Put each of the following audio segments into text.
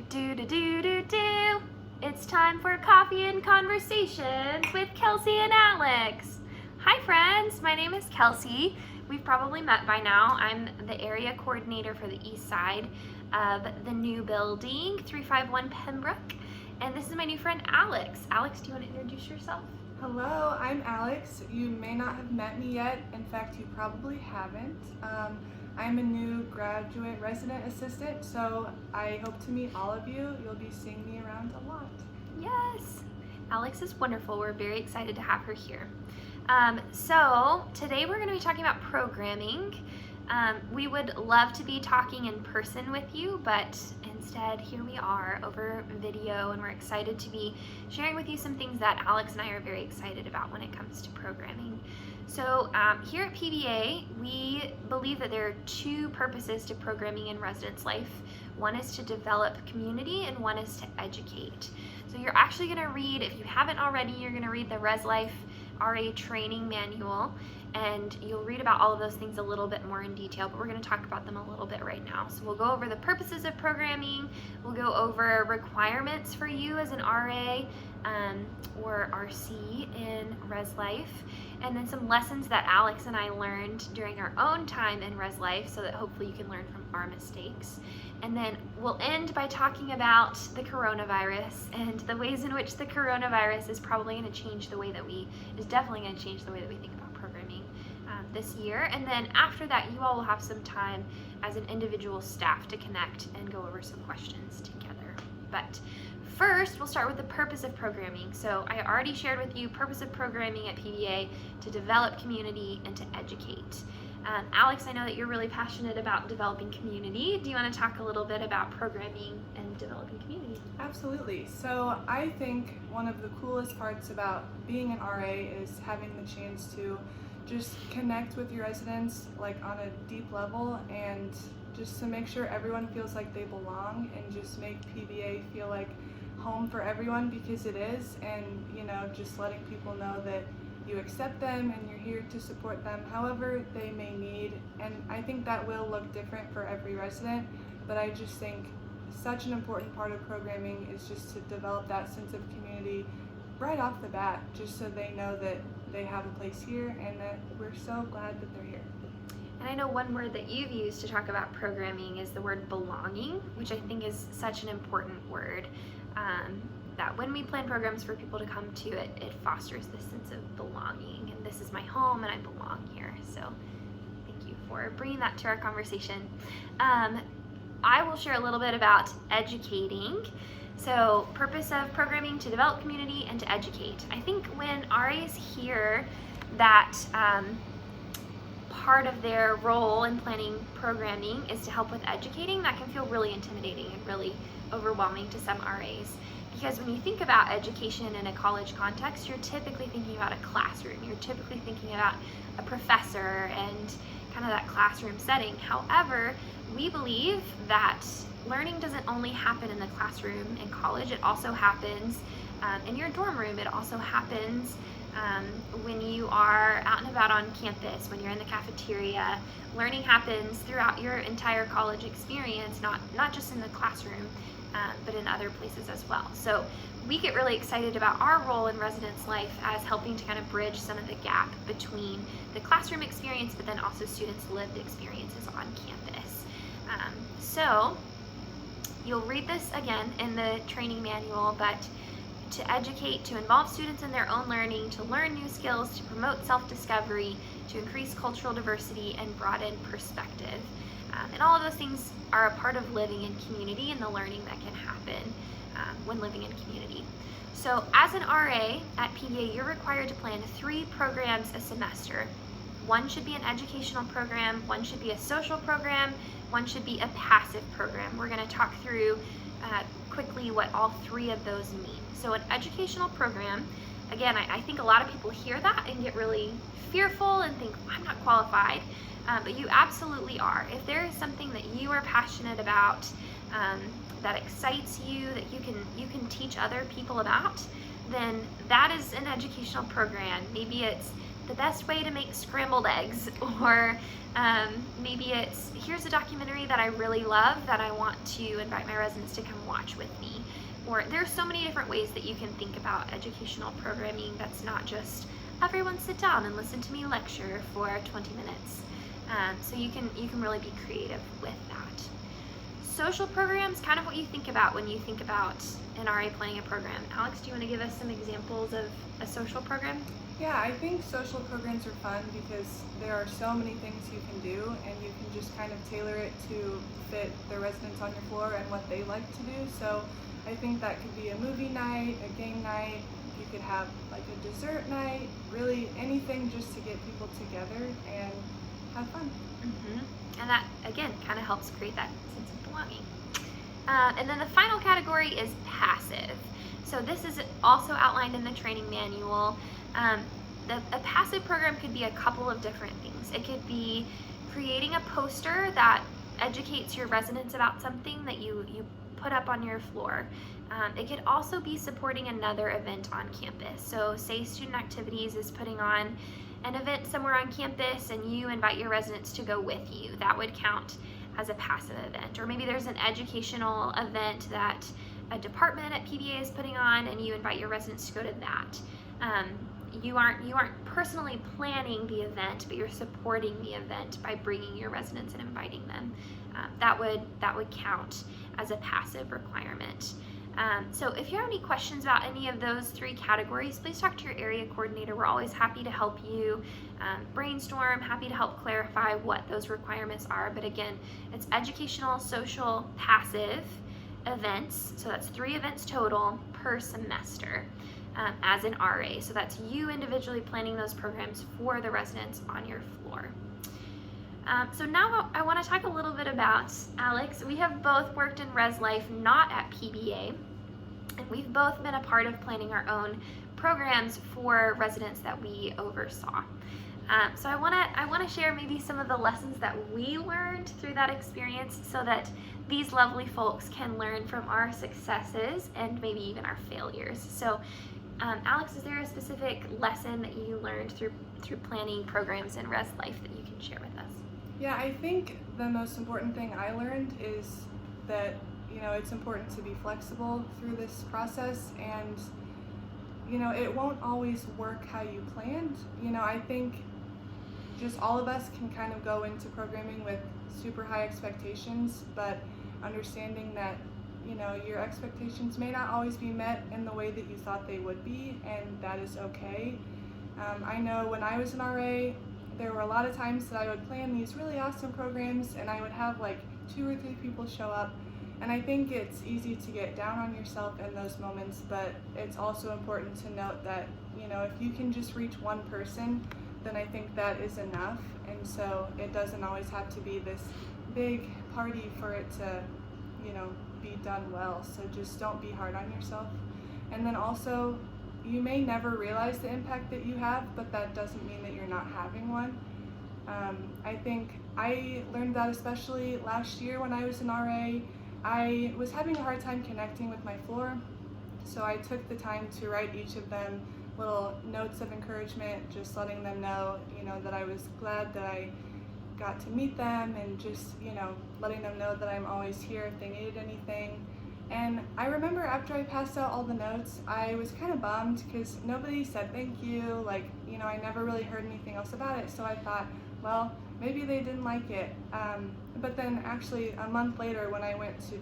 do do do do do. It's time for coffee and conversations with Kelsey and Alex. Hi friends, my name is Kelsey. We've probably met by now. I'm the area coordinator for the east side of the new building, 351 Pembroke. And this is my new friend Alex. Alex, do you want to introduce yourself? Hello, I'm Alex. You may not have met me yet. In fact, you probably haven't. I'm a new graduate resident assistant, so I hope to meet all of you. You'll be seeing me around a lot. Yes, Alex is wonderful. We're very excited to have her here. So today we're going to be talking about programming. We would love to be talking in person with you, but instead here we are over video, and we're excited to be sharing with you some things that Alex and I are very excited about when it comes to programming. So here at PBA, we believe that there are two purposes to programming in residence life. One is to develop community and one is to educate. So you're actually going to read, if you haven't already, you're going to read the Res Life RA training manual, and you'll read about all of those things a little bit more in detail, but we're going to talk about them a little bit right now. So we'll go over the purposes of programming, we'll go over requirements for you as an RA or RC in Res Life, and then some lessons that Alex and I learned during our own time in Res Life so that hopefully you can learn from our mistakes. And then we'll end by talking about the coronavirus and the ways in which the coronavirus is probably going to change the way that is definitely going to change the way that we think about programming this year. And then after that, you all will have some time as an individual staff to connect and go over some questions together. But first, we'll start with the purpose of programming. So I already shared with you purpose of programming at PBA: to develop community and to educate. Alex, I know that you're really passionate about developing community. Do you want to talk a little bit about programming and developing community? Absolutely. So I think one of the coolest parts about being an RA is having the chance to just connect with your residents like on a deep level, and just to make sure everyone feels like they belong, and just make PBA feel like home for everyone, because it is. And just letting people know that you accept them and you're here to support them however they may need. And I think that will look different for every resident, but I just think such an important part of programming is just to develop that sense of community right off the bat, just so they know that they have a place here and that we're so glad that they're here. And I know one word that you've used to talk about programming is the word belonging, which I think is such an important word. That when we plan programs for people to come to it, it fosters this sense of belonging, and this is my home and I belong here. So thank you for bringing that to our conversation. I will share a little bit about educating. So purpose of programming: to develop community and to educate. I think when RAs hear that part of their role in planning programming is to help with educating, that can feel really intimidating and really overwhelming to some RAs. Because when you think about education in a college context, you're typically thinking about a classroom. You're typically thinking about a professor and kind of that classroom setting. However, we believe that learning doesn't only happen in the classroom in college. It also happens in your dorm room. It also happens when you are out and about on campus, when you're in the cafeteria. Learning happens throughout your entire college experience, not just in the classroom, but in other places as well. So we get really excited about our role in residence life as helping to kind of bridge some of the gap between the classroom experience, but then also students' lived experiences on campus. So you'll read this again in the training manual, but to educate, to involve students in their own learning, to learn new skills, to promote self-discovery, to increase cultural diversity and broaden perspective. And all of those things are a part of living in community and the learning that can happen when living in community. So as an RA at PBA, you're required to plan 3 programs a semester. One should be an educational program, one should be a social program, one should be a passive program. We're going to talk through quickly what all 3 of those mean. So an educational program, again, I think a lot of people hear that and get really fearful and think, I'm not qualified. But you absolutely are. If there is something that you are passionate about, that excites you, that you can teach other people about, then that is an educational program. Maybe it's the best way to make scrambled eggs, or maybe it's, here's a documentary that I really love that I want to invite my residents to come watch with me. Or there's so many different ways that you can think about educational programming that's not just everyone sit down and listen to me lecture for 20 minutes. So you can really be creative with that. Social programs, kind of what you think about when you think about an RA planning a program. Alex, do you want to give us some examples of a social program? Yeah, I think social programs are fun because there are so many things you can do, and you can just kind of tailor it to fit the residents on your floor and what they like to do. So I think that could be a movie night, a game night, you could have like a dessert night, really anything just to get people together and have fun. And that, again, kind of helps create that sense of belonging. And then the final category is passive. So this is also outlined in the training manual. A passive program could be a couple of different things. It could be creating a poster that educates your residents about something that you put up on your floor. It could also be supporting another event on campus. So say Student Activities is putting on an event somewhere on campus and you invite your residents to go with you. That would count as a passive event. Or maybe there's an educational event that a department at PBA is putting on and you invite your residents to go to that. You aren't personally planning the event, but you're supporting the event by bringing your residents and inviting them. That would count as a passive requirement. So if you have any questions about any of those three categories, please talk to your area coordinator. We're always happy to help you brainstorm, happy to help clarify what those requirements are. But again, it's educational, social, passive events. So that's 3 events total per semester as an RA. So that's you individually planning those programs for the residents on your floor. So now I want to talk a little bit about Alex. We have both worked in Res Life, not at PBA, and we've both been a part of planning our own programs for residents that we oversaw. So I want to share maybe some of the lessons that we learned through that experience so that these lovely folks can learn from our successes and maybe even our failures. So Alex, is there a specific lesson that you learned through planning programs in Res Life that you can share with us? Yeah, I think the most important thing I learned is that, it's important to be flexible through this process, and, it won't always work how you planned. I think just all of us can kind of go into programming with super high expectations, but understanding that, your expectations may not always be met in the way that you thought they would be, and that is okay. I know when I was an RA, there were a lot of times that I would plan these really awesome programs and I would have like 2 or 3 people show up, and I think it's easy to get down on yourself in those moments, but it's also important to note that, if you can just reach one person, then I think that is enough. And so it doesn't always have to be this big party for it to, be done well. So just don't be hard on yourself. And then also, you may never realize the impact that you have, but that doesn't mean that you're not having one. I think I learned that especially last year when I was an RA. I was having a hard time connecting with my floor, so I took the time to write each of them little notes of encouragement, just letting them know, that I was glad that I got to meet them, and just, letting them know that I'm always here if they needed anything. And I remember after I passed out all the notes, I was kind of bummed because nobody said thank you. I never really heard anything else about it. So I thought, well, maybe they didn't like it. But then actually a month later, when I went to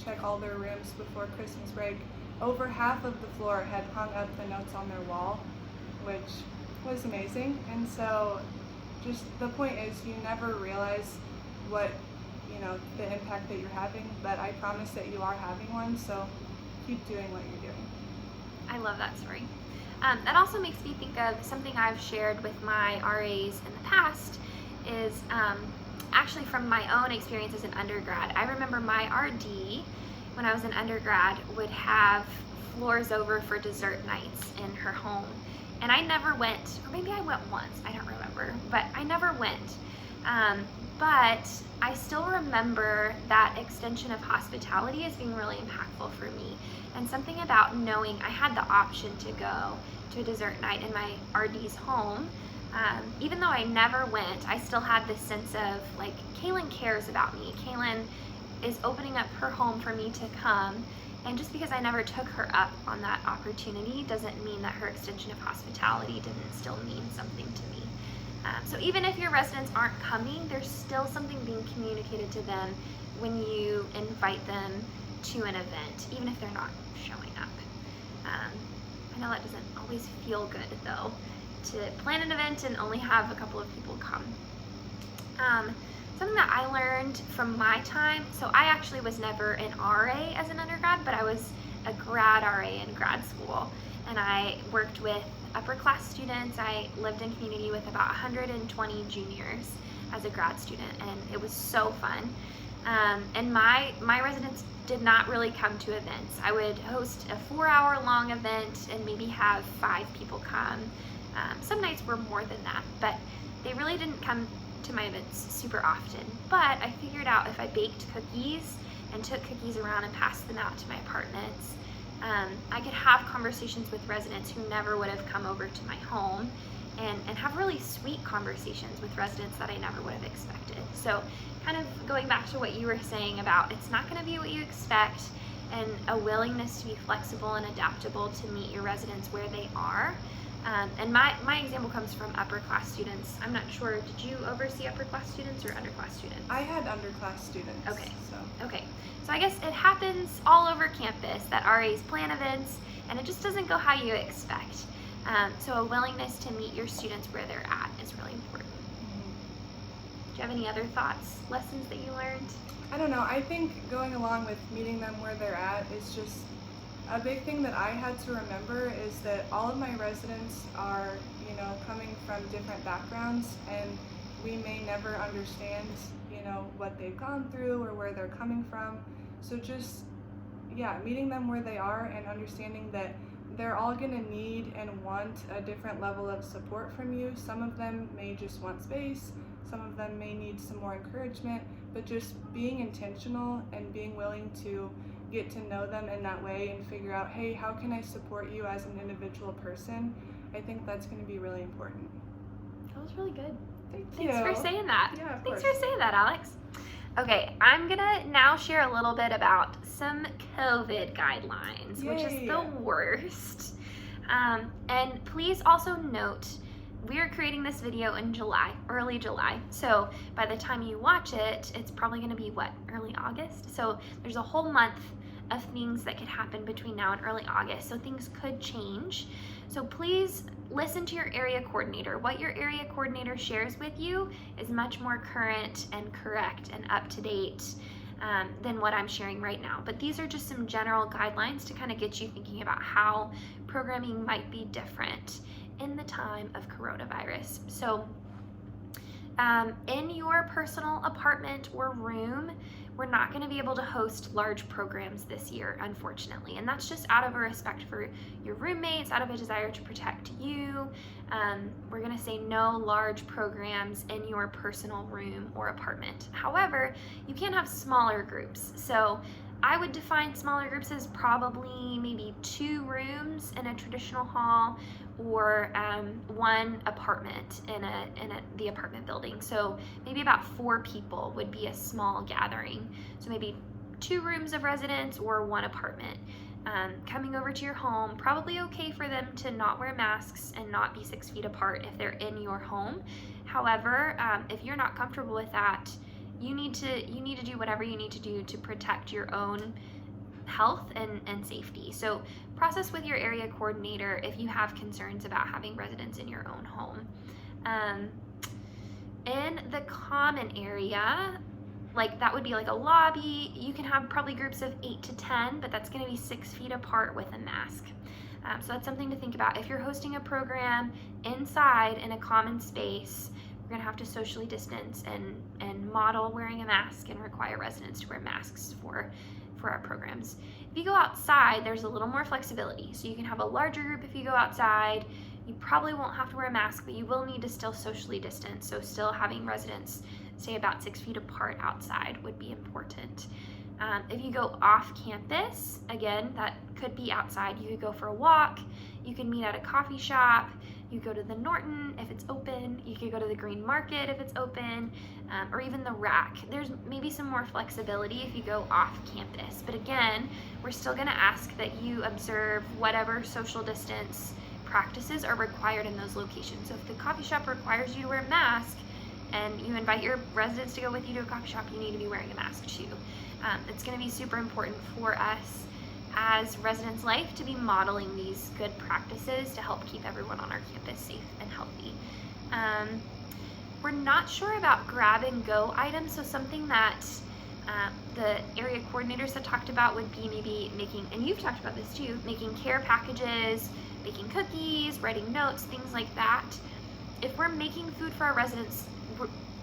check all their rooms before Christmas break, over half of the floor had hung up the notes on their wall, which was amazing. And so just the point is, you never realize what the impact that you're having, but I promise that you are having one, so keep doing what you're doing. I love that story. That also makes me think of something I've shared with my RAs in the past, is actually from my own experience as an undergrad. I remember my RD, when I was an undergrad, would have floors over for dessert nights in her home, and I never went, or maybe I went once, I don't remember, but I never went. But I still remember that extension of hospitality as being really impactful for me, and something about knowing I had the option to go to a dessert night in my RD's home Even though I never went, I still had this sense of like, Kaylin cares about me. Kaylin is opening up her home for me to come. And just because I never took her up on that opportunity doesn't mean that her extension of hospitality didn't still mean something to me. So even if your residents aren't coming, there's still something being communicated to them when you invite them to an event, even if they're not showing up. I know that doesn't always feel good though, to plan an event and only have a couple of people come. Something that I learned from my time, so I actually was never an RA as an undergrad, but I was a grad RA in grad school, and I worked with upper class students. I lived in community with about 120 juniors as a grad student, and it was so fun. And my residents did not really come to events. I would host a 4-hour long event and maybe have 5 people come. Some nights were more than that, but they really didn't come to my events super often. But I figured out if I baked cookies and took cookies around and passed them out to my apartments, I could have conversations with residents who never would have come over to my home, and have really sweet conversations with residents that I never would have expected. So kind of going back to what you were saying about it's not going to be what you expect, and a willingness to be flexible and adaptable to meet your residents where they are. And my example comes from upper class students. I'm not sure, did you oversee upper class students or underclass students? I had underclass students. Okay. So. Okay. So I guess it happens all over campus that RAs plan events and it just doesn't go how you expect. So a willingness to meet your students where they're at is really important. Do you have any other thoughts, lessons that you learned? I don't know. I think going along with meeting them where they're at is just a big thing that I had to remember is that all of my residents are, coming from different backgrounds, and we may never understand, what they've gone through or where they're coming from. So just, meeting them where they are and understanding that they're all going to need and want a different level of support from you. Some of them may just want space, some of them may need some more encouragement, but just being intentional and being willing to get to know them in that way and figure out, hey, how can I support you as an individual person? I think that's going to be really important. That was really good. Thanks for saying that. Yeah, of Thanks course. for saying that, Alex. Okay, I'm gonna now share a little bit about some COVID guidelines, which is the worst. And please also note, we are creating this video in July, early July. So by the time you watch it, it's probably gonna be early August? So there's a whole month of things that could happen between now and early August. So things could change. So please listen to your area coordinator. What your area coordinator shares with you is much more current and correct and up to date than what I'm sharing right now. But these are just some general guidelines to kind of get you thinking about how programming might be different in the time of coronavirus. So in your personal apartment or room, we're not going to be able to host large programs this year, unfortunately. And that's just out of a respect for your roommates, out of a desire to protect you. We're going to say no large programs in your personal room or apartment. However, you can have smaller groups. So I would define smaller groups as probably maybe 2 rooms in a traditional hall, or 1 apartment in the apartment building. So maybe about 4 people would be a small gathering. So maybe 2 rooms of residence or 1 apartment. Coming over to your home, probably okay for them to not wear masks and not be 6 feet apart if they're in your home. However, if you're not comfortable with that, you need to do whatever you need to do to protect your own health and safety. So process with your area coordinator if you have concerns about having residents in your own home. In the common area, that would be like a lobby, you can have probably groups of 8 to 10, but that's going to be 6 feet apart with a mask. So that's something to think about. If you're hosting a program inside in a common space, we're going to have to socially distance and model wearing a mask and require residents to wear masks for our programs. If you go outside, there's a little more flexibility. So you can have a larger group if you go outside. You probably won't have to wear a mask, but you will need to still socially distance. So still having residents stay about 6 feet apart outside would be important. If you go off campus, again, that could be outside. You could go for a walk. You can meet at a coffee shop. You go to the Norton if it's open. You could go to the Green Market if it's open, or even the Rack. There's maybe some more flexibility if you go off campus. But again, we're still gonna ask that you observe whatever social distance practices are required in those locations. So if the coffee shop requires you to wear a mask and you invite your residents to go with you to a coffee shop, you need to be wearing a mask too. It's gonna be super important for us as Residence Life to be modeling these good practices to help keep everyone on our campus safe and healthy. We're not sure about grab and go items, so something that the area coordinators have talked about would be maybe making, and you've talked about this too, making care packages, making cookies, writing notes, things like that. If we're making food for our residents,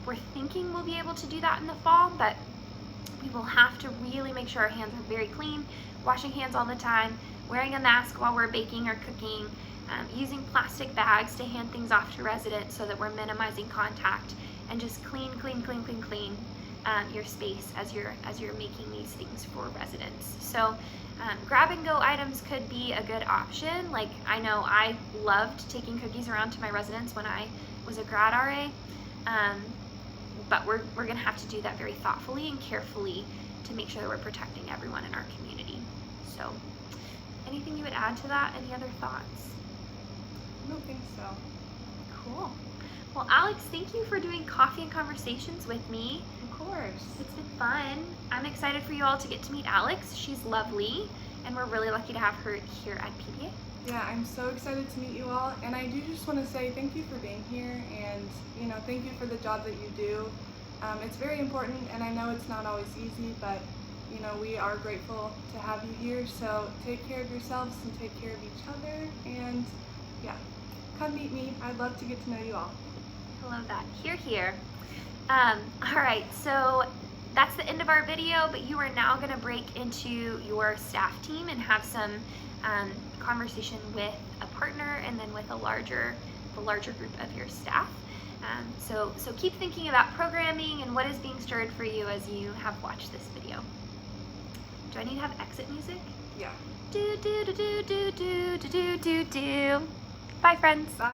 we're thinking we'll be able to do that in the fall, but we will have to really make sure our hands are very clean, washing hands all the time, wearing a mask while we're baking or cooking, using plastic bags to hand things off to residents so that we're minimizing contact, and just clean your space as you're making these things for residents. So grab and go items could be a good option. Like, I know I loved taking cookies around to my residents when I was a grad RA, but we're gonna have to do that very thoughtfully and carefully to make sure that we're protecting everyone in our community. So anything you would add to that? Any other thoughts? I don't think so. Cool. Well, Alex, thank you for doing Coffee and Conversations with me. Of course. It's been fun. I'm excited for you all to get to meet Alex. She's lovely, and we're really lucky to have her here at PBA. Yeah, I'm so excited to meet you all, and I do just want to say thank you for being here, and thank you for the job that you do. It's very important, and I know it's not always easy, but we are grateful to have you here. So take care of yourselves and take care of each other, and yeah, come meet me. I'd love to get to know you all. I love that. Hear, hear. All right, so that's the end of our video, but you are now going to break into your staff team and have some conversation with a partner and then with the larger group of your staff. So keep thinking about programming and what is being stirred for you as you have watched this video. Do I need to have exit music? Yeah. Do do do do do do do do do do. Bye, friends. Bye.